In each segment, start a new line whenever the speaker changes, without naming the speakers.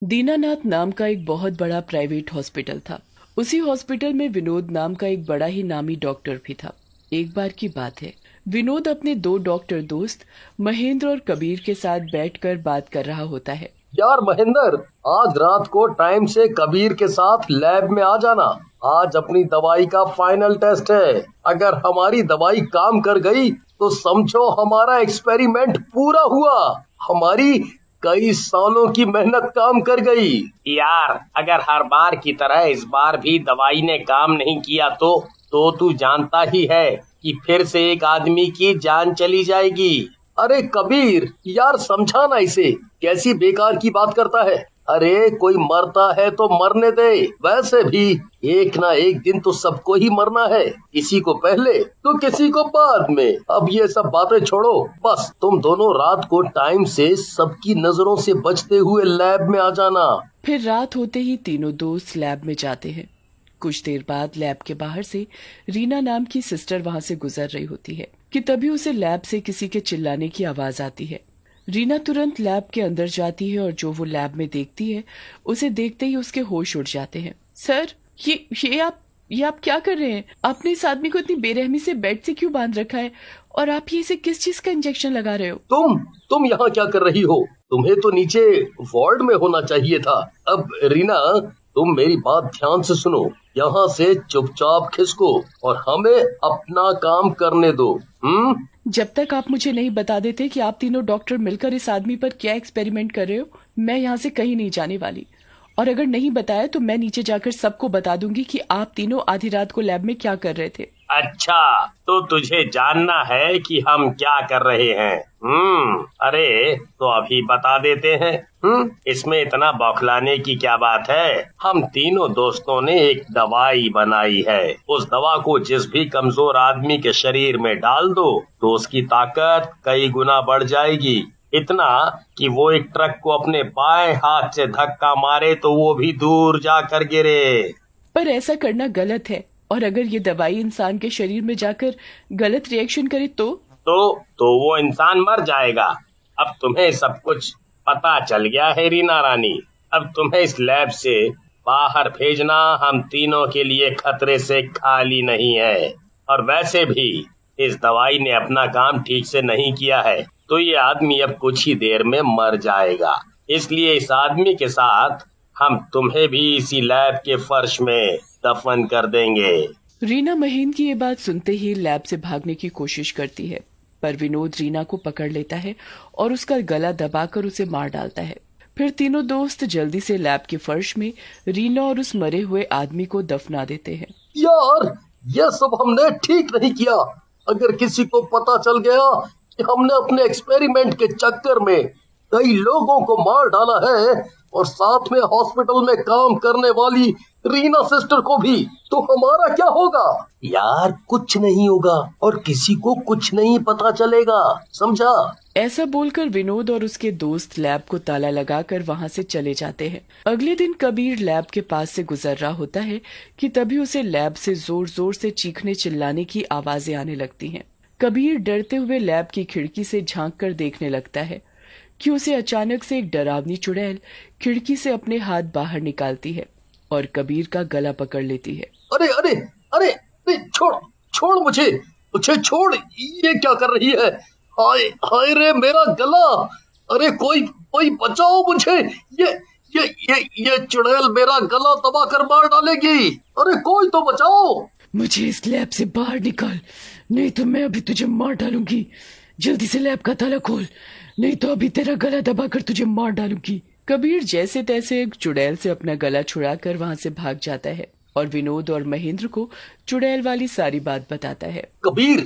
दीनानाथ नाम का एक बहुत बड़ा प्राइवेट हॉस्पिटल था। उसी हॉस्पिटल में विनोद नाम का एक बड़ा ही नामी डॉक्टर भी था। एक बार की बात है, विनोद अपने दो डॉक्टर दोस्त महेंद्र और कबीर के साथ बैठकर बात कर रहा होता है।
यार महेंद्र, आज रात को टाइम से कबीर के साथ लैब में आ जाना। आज अपनी दवाई का फाइनल टेस्ट है। अगर हमारी दवाई काम कर गई तो समझो हमारा एक्सपेरिमेंट पूरा हुआ। हमारी कई सालों की मेहनत काम कर गई।
यार, अगर हर बार की तरह इस बार भी दवाई ने काम नहीं किया तो तू जानता ही है कि फिर से एक आदमी की जान चली जाएगी।
अरे कबीर, यार समझाना इसे, कैसी बेकार की बात करता है। अरे कोई मरता है तो मरने दे। वैसे भी एक ना एक दिन तो सबको ही मरना है, किसी को पहले तो किसी को बाद में। अब ये सब बातें छोड़ो, बस तुम दोनों रात को टाइम से सबकी नजरों से बचते हुए लैब में आ जाना।
फिर रात होते ही तीनों दोस्त लैब में जाते हैं। कुछ देर बाद लैब के बाहर से रीना नाम की सिस्टर वहां से गुजर रही होती है कि तभी उसे लैब से किसी के चिल्लाने की आवाज आती है। रीना तुरंत लैब के अंदर जाती है और जो वो लैब में देखती है, उसे देखते ही उसके होश उड़ जाते हैं। सर, ये आप क्या कर रहे हैं? आपने इस आदमी को इतनी बेरहमी से बेड से क्यों बांध रखा है? और आप ये इसे किस चीज का इंजेक्शन लगा रहे हो?
तुम यहाँ क्या कर रही हो? तुम्हें तो नीचे वार्ड में होना चाहिए था। अब रीना, तुम मेरी बात ध्यान से सुनो। यहाँ से चुपचाप खिसको और हमें अपना काम करने दो।
जब तक आप मुझे नहीं बता देते कि आप तीनों डॉक्टर मिलकर इस आदमी पर क्या एक्सपेरिमेंट कर रहे हो, मैं यहाँ से कहीं नहीं जाने वाली। और अगर नहीं बताया तो मैं नीचे जाकर सबको बता दूंगी कि आप तीनों आधी रात को लैब में क्या कर रहे थे।
अच्छा, तो तुझे जानना है कि हम क्या कर रहे हैं? अरे तो अभी बता देते हैं। इसमें इतना बौखलाने की क्या बात है? हम तीनों दोस्तों ने एक दवाई बनाई है। उस दवा को जिस भी कमजोर आदमी के शरीर में डाल दो तो उसकी ताकत कई गुना बढ़ जाएगी। इतना कि वो एक ट्रक को अपने बाएं हाथ से धक्का मारे तो वो भी दूर जाकर गिरे।
पर ऐसा करना गलत है, और अगर ये दवाई इंसान के शरीर में जाकर गलत रिएक्शन करे
तो वो इंसान मर जाएगा। अब तुम्हें सब कुछ पता चल गया है रीना रानी। अब तुम्हें इस लैब से बाहर भेजना हम तीनों के लिए खतरे से खाली नहीं है। और वैसे भी इस दवाई ने अपना काम ठीक से नहीं किया है तो ये आदमी अब कुछ ही देर में मर जाएगा। इसलिए इस आदमी के साथ हम तुम्हें भी इसी लैब के फर्श में दफन कर देंगे।
रीना महेंद्र की ये बात सुनते ही लैब से भागने की कोशिश करती है, पर विनोद रीना को पकड़ लेता है और उसका गला दबाकर उसे मार डालता है। फिर तीनों दोस्त जल्दी से लैब के फर्श में रीना और उस मरे हुए आदमी को दफना देते हैं।
यार, ये सब हमने ठीक नहीं किया। अगर किसी को पता चल गया कि हमने अपने एक्सपेरिमेंट के चक्कर में कई लोगों को मार डाला है और साथ में हॉस्पिटल में काम करने वाली रीना सिस्टर को भी, तो हमारा क्या होगा? यार कुछ नहीं होगा और किसी को कुछ नहीं पता चलेगा, समझा?
ऐसा बोलकर विनोद और उसके दोस्त लैब को ताला लगाकर वहां से चले जाते हैं। अगले दिन कबीर लैब के पास से गुजर रहा होता है कि तभी उसे लैब से जोर जोर से चीखने चिल्लाने की आवाजें आने लगती हैं। कबीर डरते हुए लैब की खिड़की से झांक कर देखने लगता है कि उसे अचानक से एक डरावनी चुड़ैल खिड़की से अपने हाथ बाहर निकालती है और कबीर का गला पकड़ लेती है।
अरे अरे अरे, अरे छोड़ छोड़ मुझे छोड़। ये क्या कर रही है? हाय हाय रे मेरा गला। अरे कोई कोई बचाओ मुझे। ये चुड़ैल मेरा गला दबा कर मार डालेगी। अरे कोई तो बचाओ।
मुझे इस लैब से बाहर निकाल, नहीं तो मैं अभी तुझे मार डालूंगी। जल्दी से लैब का ताला खोल, नहीं तो अभी तेरा गला दबाकर तुझे मार डालूंगी। कबीर जैसे तैसे एक चुड़ैल से अपना गला छुड़ाकर वहां से भाग जाता है और विनोद और महेंद्र को चुड़ैल वाली सारी बात बताता है।
कबीर,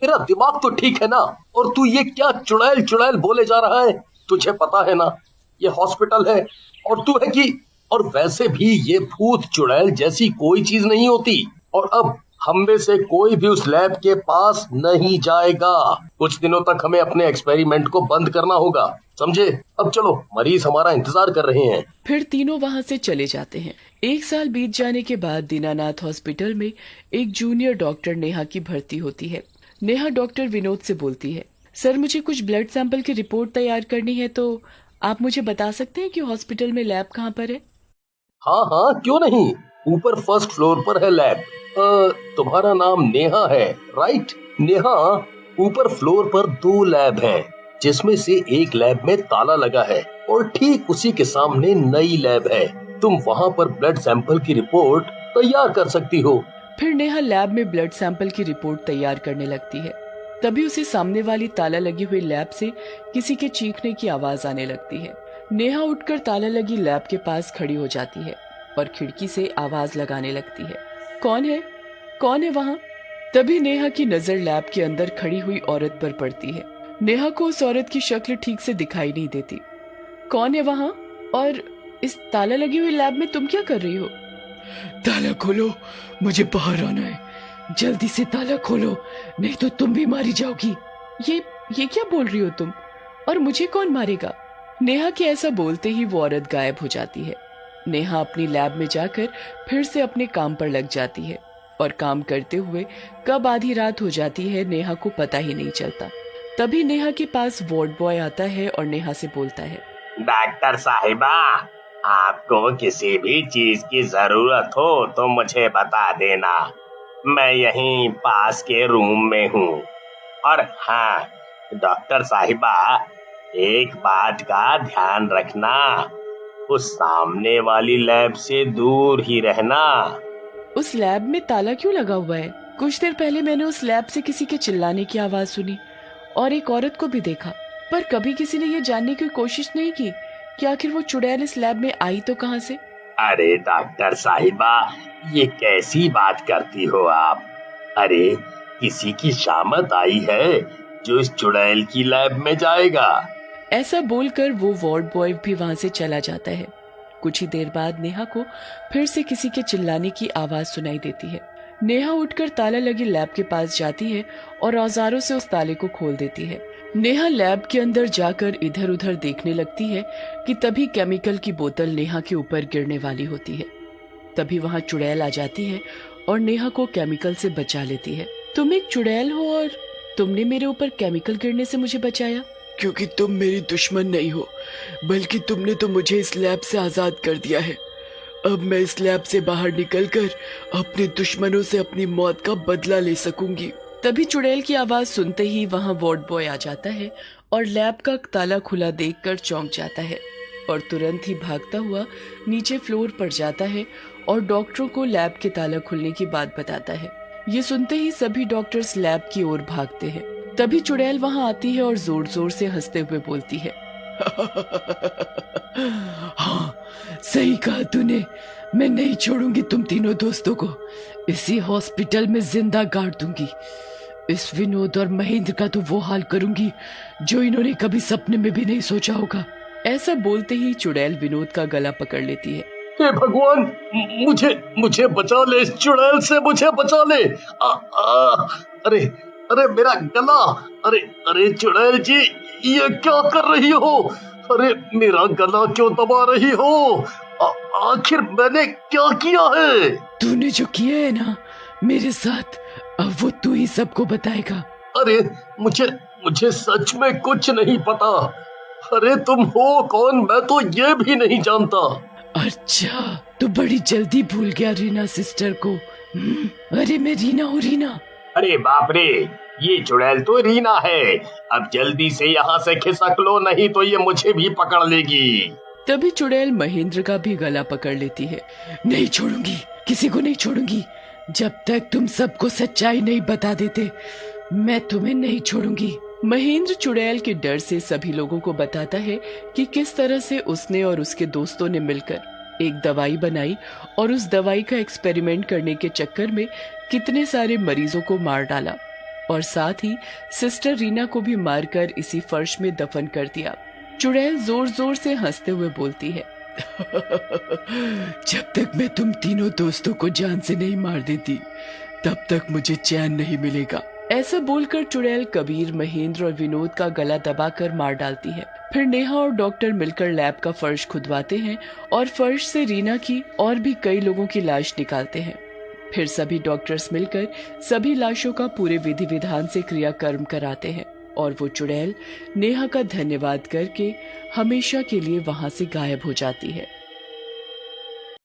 तेरा दिमाग तो ठीक है ना? और तू ये क्या चुड़ैल चुड़ैल बोले जा रहा है? तुझे पता है ना ये हॉस्पिटल है और तू है कि, और वैसे भी ये भूत चुड़ैल जैसी कोई चीज नहीं होती। और अब हम में से कोई भी उस लैब के पास नहीं जाएगा। कुछ दिनों तक हमें अपने एक्सपेरिमेंट को बंद करना होगा, समझे? अब चलो, मरीज हमारा इंतजार कर रहे हैं।
फिर तीनों वहां से चले जाते हैं। एक साल बीत जाने के बाद दीनानाथ हॉस्पिटल में एक जूनियर डॉक्टर नेहा की भर्ती होती है। नेहा डॉक्टर विनोद से बोलती है, सर मुझे कुछ ब्लड सैंपल की रिपोर्ट तैयार करनी है, तो आप मुझे बता सकते हैं कि हॉस्पिटल में लैब कहाँ पर है?
हाँ हाँ, क्यों नहीं। ऊपर फर्स्ट फ्लोर पर है लैब। तुम्हारा नाम नेहा है, राइट? नेहा, ऊपर फ्लोर पर 2 लैब हैं, जिसमें से एक लैब में ताला लगा है और ठीक उसी के सामने नई लैब है। तुम वहाँ पर ब्लड सैंपल की रिपोर्ट तैयार कर सकती हो।
फिर नेहा लैब में ब्लड सैंपल की रिपोर्ट तैयार करने लगती है। तभी उसे सामने वाली ताला लगी हुई लैब से किसी के चीखने की आवाज आने लगती है। नेहा उठकर ताला लगी लैब के पास खड़ी हो जाती है और खिड़की से आवाज लगाने लगती है, कौन है, कौन है वहाँ? तभी नेहा की नजर लैब के अंदर खड़ी हुई औरत पर पड़ती है। नेहा को उस औरत की शक्ल ठीक से दिखाई नहीं देती। कौन है वहाँ, और इस ताला लगी हुई लैब में तुम क्या कर रही हो? ताला खोलो, मुझे बाहर आना है, जल्दी से ताला खोलो, नहीं तो तुम भी मारी जाओगी। ये क्या बोल रही हो तुम, और मुझे कौन मारेगा? नेहा के ऐसा बोलते ही वो औरत गायब हो जाती है। नेहा अपनी लैब में जाकर फिर से अपने काम पर लग जाती है और काम करते हुए कब आधी रात हो जाती है नेहा को पता ही नहीं चलता। तभी नेहा के पास वार्ड बॉय आता है और नेहा से बोलता है,
डॉक्टर साहिबा, आपको किसी भी चीज की जरूरत हो तो मुझे बता देना, मैं यहीं पास के रूम में हूँ। और हाँ डॉक्टर साहिबा, एक बात का ध्यान रखना, उस सामने वाली लैब से दूर ही रहना।
उस लैब में ताला क्यों लगा हुआ है? कुछ देर पहले मैंने उस लैब से किसी के चिल्लाने की आवाज सुनी और एक औरत को भी देखा, पर कभी किसी ने ये जानने की कोशिश नहीं की कि आखिर वो चुड़ैल इस लैब में आई तो कहाँ से?
अरे डॉक्टर साहिबा, ये कैसी बात करती हो आप? अरे किसी की शामत आई है जो इस चुड़ैल की लैब में जाएगा।
ऐसा बोलकर वो वार्ड बॉय भी वहां से चला जाता है। कुछ ही देर बाद नेहा को फिर से किसी के चिल्लाने की आवाज सुनाई देती है। नेहा उठकर ताला लगी लैब के पास जाती है और औजारों से उस ताले को खोल देती है। नेहा लैब के अंदर जाकर इधर उधर देखने लगती है कि तभी केमिकल की बोतल नेहा के ऊपर गिरने वाली होती है। तभी वहां चुड़ैल आ जाती है और नेहा को केमिकल से बचा लेती है। तुम एक चुड़ैल हो और तुमने मेरे ऊपर केमिकल गिरने से मुझे बचाया? क्योंकि तुम मेरी दुश्मन नहीं हो, बल्कि तुमने तो मुझे इस लैब से आजाद कर दिया है। अब मैं इस लैब से बाहर निकलकर अपने दुश्मनों से अपनी मौत का बदला ले सकूंगी। तभी चुड़ैल की आवाज सुनते ही वहां वार्ड बॉय आ जाता है और लैब का ताला खुला देखकर चौंक जाता है और तुरंत ही भागता हुआ नीचे फ्लोर पर जाता है और डॉक्टरों को लैब के ताला खुलने की बात बताता है। ये सुनते ही सभी डॉक्टर्स लैब की ओर भागते हैं। तभी चुड़ैल वहां आती है और जोर जोर से हंसते हुए बोलती है, हाँ सही कहा तूने, मैं नहीं छोड़ूंगी तुम तीनों दोस्तों को, इसी हॉस्पिटल में जिंदा गाड़ दूंगी। इस विनोद और महेंद्र का तो वो हाल करूंगी जो इन्होंने कभी सपने में भी नहीं सोचा होगा। ऐसा बोलते ही चुड़ैल विनोद का गला पकड़ लेती है।
हे भगवान, मुझे बचा ले, इस चुड़ैल से मुझे बचा ले। अरे अरे मेरा गला, अरे चुड़ैल जी, ये क्या कर रही हो? अरे मेरा गला क्यों दबा रही हो? आखिर मैंने क्या किया है?
तूने जो किया है ना मेरे साथ, अब वो तू ही सबको बताएगा।
अरे मुझे सच में कुछ नहीं पता। अरे तुम हो कौन, मैं तो ये भी नहीं जानता।
अच्छा, तो बड़ी जल्दी भूल गया रीना सिस्टर को। अरे मैं रीना हूँ, रीना।
अरे बाप रे, ये चुड़ैल तो रीना है। अब जल्दी से यहाँ से खिसक लो, नहीं तो ये मुझे भी पकड़ लेगी।
तभी चुड़ैल महेंद्र का भी गला पकड़ लेती है। नहीं छोड़ूंगी, किसी को नहीं छोड़ूंगी, जब तक तुम सबको सच्चाई नहीं बता देते मैं तुम्हें नहीं छोड़ूंगी। महेंद्र चुड़ैल के डर से सभी लोगों को बताता है कि किस तरह से उसने और उसके दोस्तों ने मिलकर एक दवाई बनाई और उस दवाई का एक्सपेरिमेंट करने के चक्कर में कितने सारे मरीजों को मार डाला और साथ ही सिस्टर रीना को भी मारकर इसी फर्श में दफन कर दिया। चुड़ैल जोर जोर से हंसते हुए बोलती है, जब तक मैं तुम तीनों दोस्तों को जान से नहीं मार देती तब तक मुझे चैन नहीं मिलेगा। ऐसा बोलकर चुड़ैल कबीर, महेंद्र और विनोद का गला दबाकर मार डालती है। फिर नेहा और डॉक्टर मिलकर लैब का फर्श खुदवाते हैं और फर्श से रीना की और भी कई लोगों की लाश निकालते हैं। फिर सभी डॉक्टर्स मिलकर सभी लाशों का पूरे विधि विधान से क्रियाकर्म कराते हैं। और वो चुड़ैल नेहा का धन्यवाद करके हमेशा के लिए वहां से गायब हो जाती है।